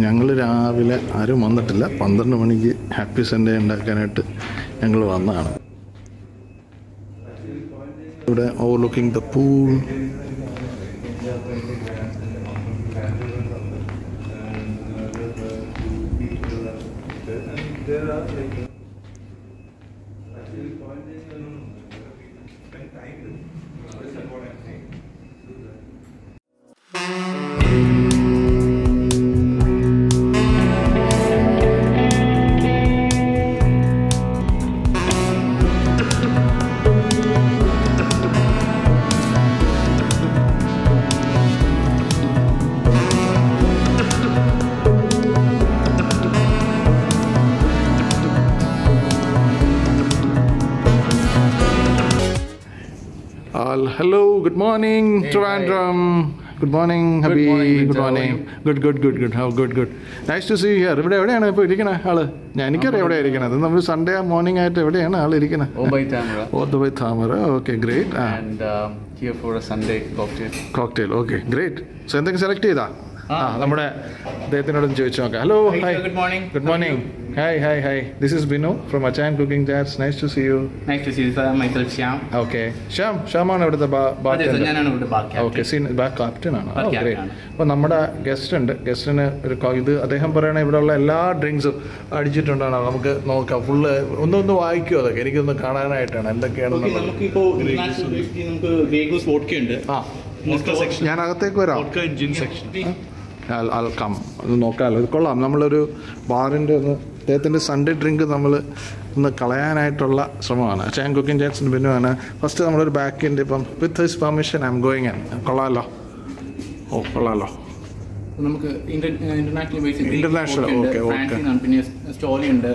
ഞങ്ങൾ രാവിലെ ആരും വന്നിട്ടില്ല. 12 മണിക്ക് ഹാപ്പി സൺഡേ ഉണ്ടാക്കാനായിട്ട് ഞങ്ങൾ വന്നതാണ്. ഇവിടെ overlooking the pool. Hello, good morning, Trivandrum. Good morning, Habi. Good morning. Good. How good. Nice to see you here. എവിടെയാണ് ഇപ്പോൾ ഇരിക്കുന്നത് ആള്? എനിക്കറിയാം എവിടെയാണ് ഇരിക്കുന്നത്. നമ്മൾ സൺഡേ മോർണിംഗ് ആയിട്ട് എവിടെയാണ് ആൾ ഇരിക്കുന്നത്? O BY Tamara. O BY Tamara. Okay, great. And here for a Sunday cocktail. Okay, great. So എന്തെങ്കിലും സെലക്ട് ചെയ്താ? നമ്മുടെ അദ്ദേഹത്തിനോടും ചോദിച്ചു നോക്കാം. Hello, hi. Good morning. Hi. This is Binu from Achan Cooking Chats. Nice to see you. Nice to see you, sir. Myself Shyam. Okay. Shyam ആണ് ഇവിടുത്തെ bartender. ഞാനാണ് ഇവിടുത്തെ bar captain. Okay, bar captain ആണ്. Great. അപ്പോൾ നമ്മുടെ ഗസ്റ്റിന് ഒരു ഇത് അദ്ദേഹം പറയണ ഇവിടെയുള്ള എല്ലാ ഡ്രിങ്ക്സും അടിച്ചിട്ടുണ്ടാണ്. നമുക്ക് നോക്കാം. ഫുള്ള് ഒന്ന് വായിക്കും. അതൊക്കെ എനിക്കൊന്ന് കാണാനായിട്ടാണ് എന്തൊക്കെയാണ്. നമുക്കിപ്പോൾ നമുക്ക് വേഗൂസ് വോഡ്ക ഉണ്ട്. ഞാൻ അകത്തേക്ക് വരാം. കം അത് നോക്കാമല്ലോ. ഇത് കൊള്ളാം. നമ്മളൊരു ബാറിൻ്റെ അദ്ദേഹത്തിൻ്റെ സൺഡേ ഡ്രിങ്ക് നമ്മൾ ഒന്ന് കളയാനായിട്ടുള്ള ശ്രമമാണ്. അച്ഛൻ കുക്കിംഗ് ചാറ്റ്സിന് പിന്നുമാണ്. ഫസ്റ്റ് നമ്മളൊരു ബാക്കിൻ്റെ ഇപ്പം with his permission I am going in. കൊള്ളാമല്ലോ. നമുക്ക് ഇന്റർനാഷണൽ. പിന്നെ സ്റ്റോറി ഉണ്ട്.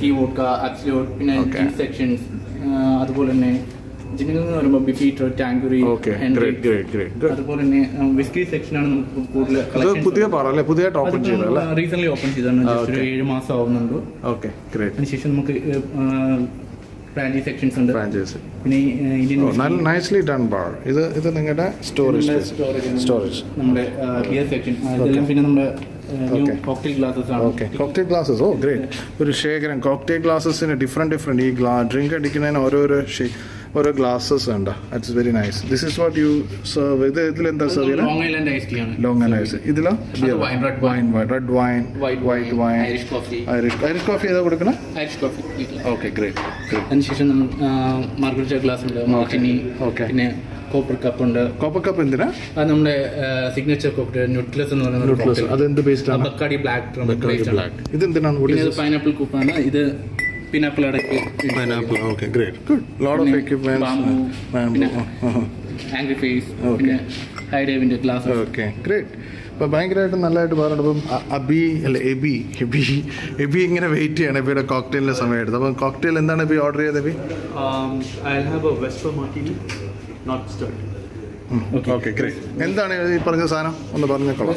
കീ വോഡ്ക, അബ്സല്യൂട്ട്, പിന്നെ സെക്ഷൻസ്. അതുപോലെ തന്നെ ജിന്നിൽ എന്ന് പറയുമ്പോൾ ബിഫീറ്റർ, ടാങ്കുറി, അതുപോലെ തന്നെ വിസ്കി സെക്ഷനാണ് നമുക്ക് കൂടുതൽ. പുതിയതായിട്ട് ഓപ്പൺ ചെയ്തല്ലേ? റീസെന്റ് ഓപ്പൺ ചെയ്തതാണ്. 7 മാസം ആവുന്നുണ്ട്. അതിനുശേഷം നമുക്ക് ഫ്രാഞ്ചൈസി സെക്ഷൻസ് ഉണ്ട്. പിന്നെ നൈസ്ലി ഡൺ ബാർ. ഇത് നിങ്ങളുടെ സ്റ്റോറേജ് നമ്മുടെ ബിയർ സെക്ഷൻ. പിന്നെ നമ്മുടെ കോക്ടെയിൽ ഗ്ലാസസ് ആണ്. Cocktail glasses. Oh great. ഒരു ശേഖരം കോക്ടെയിൽ ഗ്ലാസസിന് ഡിഫറെന്റ് ഈ ഡ്രിങ്ക് അടിക്കുന്നതിന് ഓരോ ഗ്ലാസസ് ഉണ്ട്. It's very nice. This is what you serve. ഇതിലെന്താ സെർവ് ചെയ്യുന്നത്? ലോങ് ഐലൻഡ് ഐസ് ടീ ആണ്. Long Island ice. ഇതിലോ red wine, white wine, Irish coffee ഏതാ കൊടുക്കണം? Irish coffee. Okay, great. അതിനുശേഷം നമ്മൾ മാർഗരിറ്റ ഗ്ലാസ് ഉണ്ട്, മാർട്ടിനി, പിന്നെ കോപ്പർ കപ്പ് ഉണ്ട്. കോപ്പർ കപ്പ് എന്തിനാ? അത് നമ്മുടെ സിഗ്നേച്ചർ കോക്ടെയിൽ ന്യൂട്രിലസ് എന്ന് പറയുന്നത്. അതെന്ത് ബേസ്ഡ് ആണ്? Bacardi black. ഇത് എന്തിനാണ്? ഇത് പൈനാപ്പിൾ കൂപ്പാണ്. ഇത് pineapple അടക്കി. Pineapple. Okay, great. Good. Lot of equipment. Bamboo. Angry face. പിന്നെ ഹൈ ഡൈവിന്റെ ഗ്ലാസ്. Okay, great. അപ്പോൾ ഭയങ്കരമായിട്ട് നല്ലതായിട്ട് പറഞ്ഞിട്ട് ഇപ്പം എബി ഇങ്ങനെ വെയിറ്റ് ചെയ്യണം. എബിയുടെ കോക്ടെയിലിൻ്റെ സമയം എടുത്ത്. അപ്പം കോക്ടെയിൽ എന്താണ് എബി ഓർഡർ ചെയ്തത്? Eby I'll have a Resto martini, not stirred. Okay, great. എന്താണ് ഈ പറഞ്ഞ സാധനം ഒന്ന് പറഞ്ഞേക്കോളാം.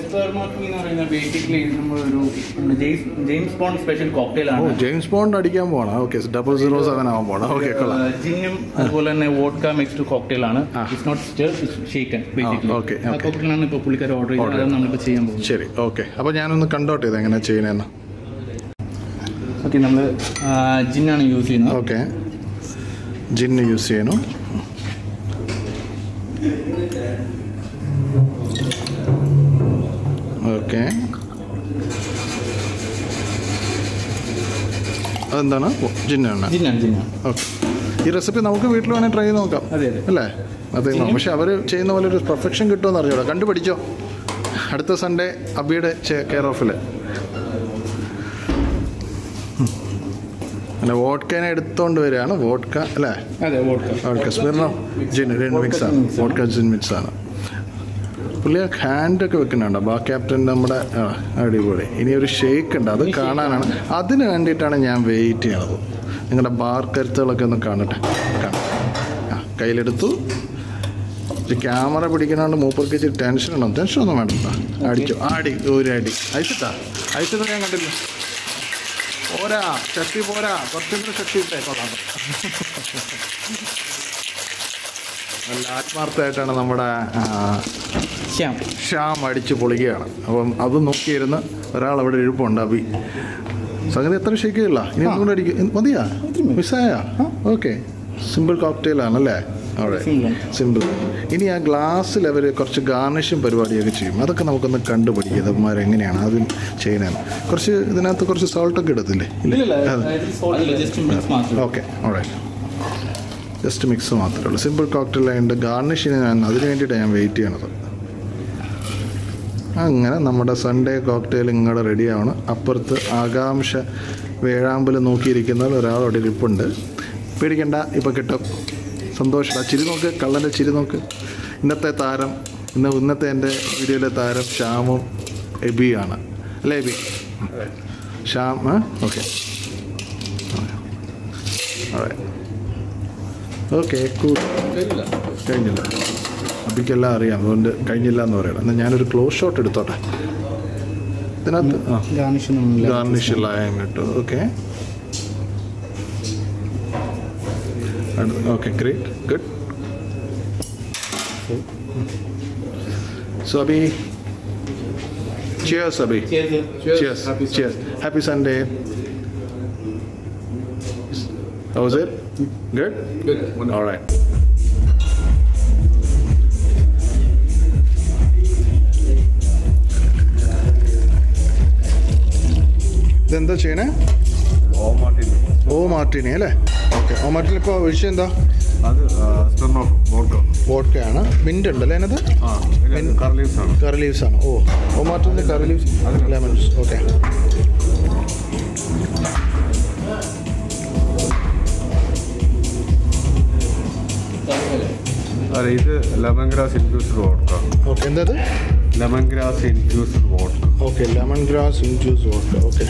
ജെയിംസ് ബോണ്ട് സ്പെഷ്യൽ കോക്ടെയിൽ ആണ്. ജെയിംസ് ബോണ്ട് അടിക്കാൻ പോകണം. ഓക്കെ, 007 ആവാൻ പോകണം. ഓക്കെ, കൊള്ളാം. ജിന്നും അതുപോലെ തന്നെ വോഡ്ക മിക്സ്ഡ് കോക്ടെയിൽ ആണ്. It's not stirred, it's shaken basically. Okay, ആ കോക്ടെയിലാണ് ഇപ്പോൾ പുള്ളിക്കാർ ഓർഡർ ചെയ്തത്. അതാണ് നമ്മളിപ്പോൾ ചെയ്യാൻ പോകുന്നത്. ശരി, ഓക്കെ. അപ്പോൾ ഞാനൊന്ന് കണ്ടോട്ടെ ഇത് എങ്ങനെയാണ് ചെയ്യുന്നതെന്ന്. ഓക്കെ, നമ്മൾ ജിന്നാണ് യൂസ് ചെയ്യുന്നത്. ഓക്കെ, ജിന്ന് യൂസ് ചെയ്യണം. ഓക്കെ, അതെന്താണ്? ജിന്നാണ്. ഓക്കെ, ഈ റെസിപ്പി നമുക്ക് വീട്ടിൽ വേണേൽ ട്രൈ ചെയ്ത് നോക്കാം അല്ലേ? അതെ, പക്ഷെ അവർ ചെയ്യുന്ന പോലെ ഒരു പെർഫെക്ഷൻ കിട്ടുമെന്ന് അറിഞ്ഞൂടാ. കണ്ടുപിടിച്ചോ. അടുത്ത സൺഡേ അബിയുടെ കെയർ ഓഫിൽ. അല്ല, വോഡ്കനെ എടുത്തോണ്ട് വരികയാണ്. വോഡ്ക അല്ലേ? വോഡ്ക സ്മിർനോ ജിൻ മിക്സാണ്. വോഡ്ക ജിൻ മിക്സാണ്. പുള്ളി ഹാൻഡൊക്കെ വെക്കുന്നുണ്ടോ ബാർ ക്യാപ്റ്റൻ നമ്മുടെ? അടിപൊളി. ഇനി ഒരു ഷേക്ക് ഉണ്ട്, അത് കാണാനാണ്. അതിന് വേണ്ടിയിട്ടാണ് ഞാൻ വെയിറ്റ് ചെയ്യണത്. നിങ്ങളുടെ ബാർ കരുത്തുകളൊക്കെ ഒന്ന് കാണട്ടെ. കയ്യിലെടുത്തു. ക്യാമറ പിടിക്കണോണ്ട് മൂപ്പർക്ക് ഇച്ചിരി ടെൻഷനുണ്ടോ? ടെൻഷനൊന്നും വേണ്ട. അടിച്ചു. ഒരു അടി. ഐസിട്ടാ ഞാൻ കണ്ടില്ല. പോരാ, ശക്തി പോരാ. കുറച്ചും കൂടെ ശക്തി ഇട്ടേക്കോളാം. നല്ല ആത്മാർത്ഥമായിട്ടാണ് നമ്മുടെ ശ്യാം അടിച്ച് പൊളിക്കുകയാണ്. അപ്പം അത് നോക്കിയിരുന്ന് ഒരാൾ അവിടെ ഇരിപ്പുണ്ട്. അഭി സംഗതി എത്ര ഷേക്കില്ല, ഇനി ഒന്നും കൂടെ അടിക്കും. മതിയാ, മിസ്സായ? Okay, simple കോക്ടെയിലാണല്ലേ? അവിടെ സിമ്പിൾ. ഇനി ആ ഗ്ലാസ്സിൽ അവർ കുറച്ച് ഗാർണിഷും പരിപാടിയൊക്കെ ചെയ്യും. അതൊക്കെ നമുക്കൊന്ന് കണ്ടുപിടിക്കുക ഇതന്മാരെങ്ങനെയാണ് ആദ്യം ചെയ്യുന്നതെന്ന്. കുറച്ച് ഇതിനകത്ത് കുറച്ച് സോൾട്ടൊക്കെ ഇടത്തില്ലേ? ഓക്കെ, അവിടെ ജസ്റ്റ് മിക്സ് മാത്രമേ ഉള്ളൂ. സിമ്പിൾ കോക്ടെയിലായതുകൊണ്ട് ഗാർണിഷിന് അതിന് വേണ്ടിയിട്ടാണ് ഞാൻ വെയിറ്റ് ചെയ്യണത്. അങ്ങനെ നമ്മുടെ സൺഡേ കോക്ടെയിൽ ഇങ്ങോട്ട് റെഡിയാവണം. അപ്പുറത്ത് ആകാംക്ഷ വേഴാമ്പൽ നോക്കിയിരിക്കുന്ന ഒരാളോട് ഇരിപ്പുണ്ട്. പേടിക്കണ്ട, ഇപ്പോൾ കിട്ടും. സന്തോഷം. ചിരി നോക്ക്, കള്ളൻ്റെ ചിരി നോക്ക്. ഇന്നത്തെ താരം, ഇന്നത്തെ എൻ്റെ വീഡിയോയിലെ താരം ശ്യാമും എബിയാണ് അല്ലേ? Eby, Shyam. Okay okay, cool. കഴിഞ്ഞില്ല, അബിക്കെല്ലാം അറിയാം, അതുകൊണ്ട് കഴിഞ്ഞില്ല എന്ന് പറയണം. എന്നാൽ ഞാനൊരു ക്ലോസ് ഷോട്ട് എടുത്തോട്ടെ ഇതിനകത്ത്. ഗാർണിഷ് ഇല്ലായ്മ കേട്ടോ. Okay okay, great, good. So Abhi, cheers Abhi. Cheers. Cheers. Happy Sunday. How was it? Good? Good. All right. ഇതെന്താ ചെയ്യണേ? ഓ മാർട്ടിനി അല്ലേ? ഓക്കെ, ഓ മാർട്ടിനി ഇപ്പോൾ വിഷയം എന്താ? അത് വോഡ്ക്കയാണ്. മിന്റ് ഉണ്ടല്ലേ അതിനകത്ത്? കറി ലീവ്സ് ആണ്. ഓ മാർട്ടിൻ്റെ കറി ലീവ്സ്, ലെമൺസ്. ഓക്കെ, അതെ, ഇത് lemongrass infused vodka. Okay, എന്താ? Lemongrass infused vodka. Okay, lemongrass infused vodka. Okay,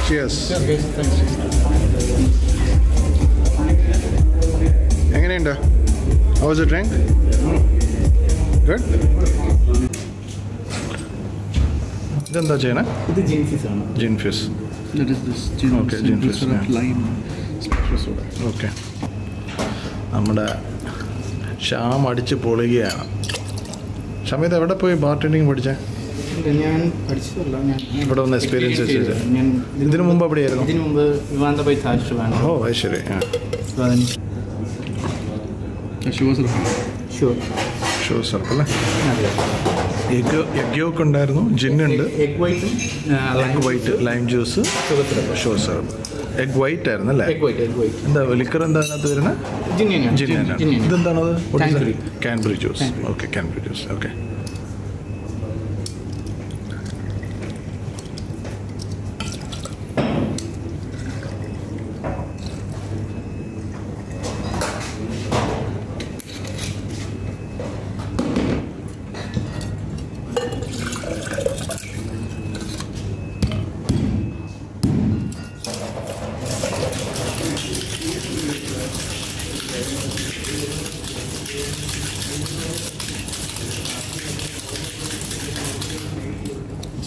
cheers. എങ്ങനെയുണ്ട്? How was the drink? Good? ഇതെന്താ ചെയ്യണേ? ഇത് ജിൻഫിസ് ആണ്. ജിൻഫിസ്. Okay, gin fizz okay. നമ്മുടെ ശ്യാം അടിച്ച് പൊളിക്കുകയാണ്. ഷമീത് എവിടെ പോയി ബാർട്ടൻഡിങ് പഠിച്ചേ? ഞാൻ പഠിച്ചതല്ല, ഞാൻ ഇവിടെ വന്ന് എക്സ്പീരിയൻസ് ചെയ്തത്. ഇതിനു മുമ്പ് എവിടെയായിരുന്നു? ഇതിനു മുമ്പ് വിവാന്ത താജ്. ഓ അത് ശരി. ഷോ സർഫ് അല്ലേ? എഗ് യോക്ക് ഉണ്ടായിരുന്നു, ജിന്നുണ്ട്, എഗ് വൈറ്റ്, ലൈം ജ്യൂസ്, ഷോ സർഫ്. എഗ് വൈറ്റ് ആയിരുന്നു അല്ലേ? എന്താ ലിക്കർ എന്താ അതിനകത്ത് വരുന്നത്? ജിന്നാണ്. ഇതെന്താണത്? Cranberry juice. Okay, cranberry juice. Okay,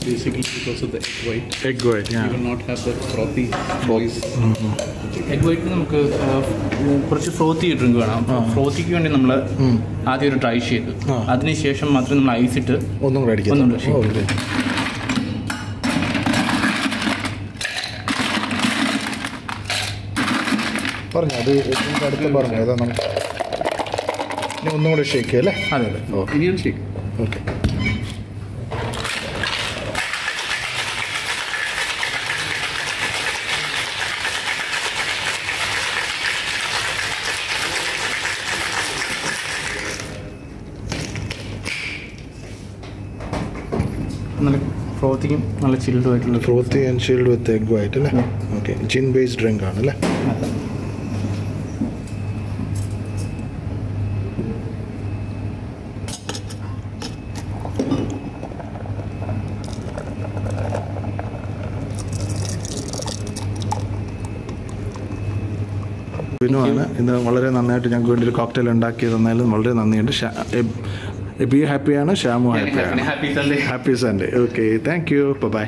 basically because of the egg white. Egg white, yeah. You will not have the frothy voice. Egg white നമുക്ക് കുറച്ച് ഫ്രോത്തി ഡ്രിങ്ക് വേണം. ഫ്രോത്തിക്ക് വേണ്ടി നമ്മൾ ആദ്യം ഒരു ഡ്രൈ ഷേക്ക്, അതിനുശേഷം മാത്രം നമ്മൾ ഐസ് ഇട്ട് ഒന്നും കൂടെ അടിക്കാം. പറഞ്ഞു അത് അടുത്ത് പറഞ്ഞു ഏതാ നമുക്ക് ഇനി ഒന്നും കൂടെ ഷേക്ക് അല്ലേ? അതെ അതെ. ഇനിയാണ് ഷേക്ക്. ഓക്കെ. നല്ല ഫ്രോത്തിയും നല്ല ചിൽഡ് ആയിട്ടുള്ള frothy and chilled with egg white അല്ലേ? ഓക്കെ. ജിൻ ബേസ്ഡ് ഡ്രിങ്ക് ആണ് അല്ലേ? ബിനുവാണ് ഇന്ന് വളരെ നന്നായിട്ട് ഞങ്ങൾക്ക് വേണ്ടി ഒരു കോക്ടെയിൽ ഉണ്ടാക്കി തന്നാലും വളരെ നന്ദിയുണ്ട്. എബി ഹാപ്പിയാണ്, ഷ്യാമു ഹാപ്പിയാണ്. Happy Sunday. Okay, thank you. By.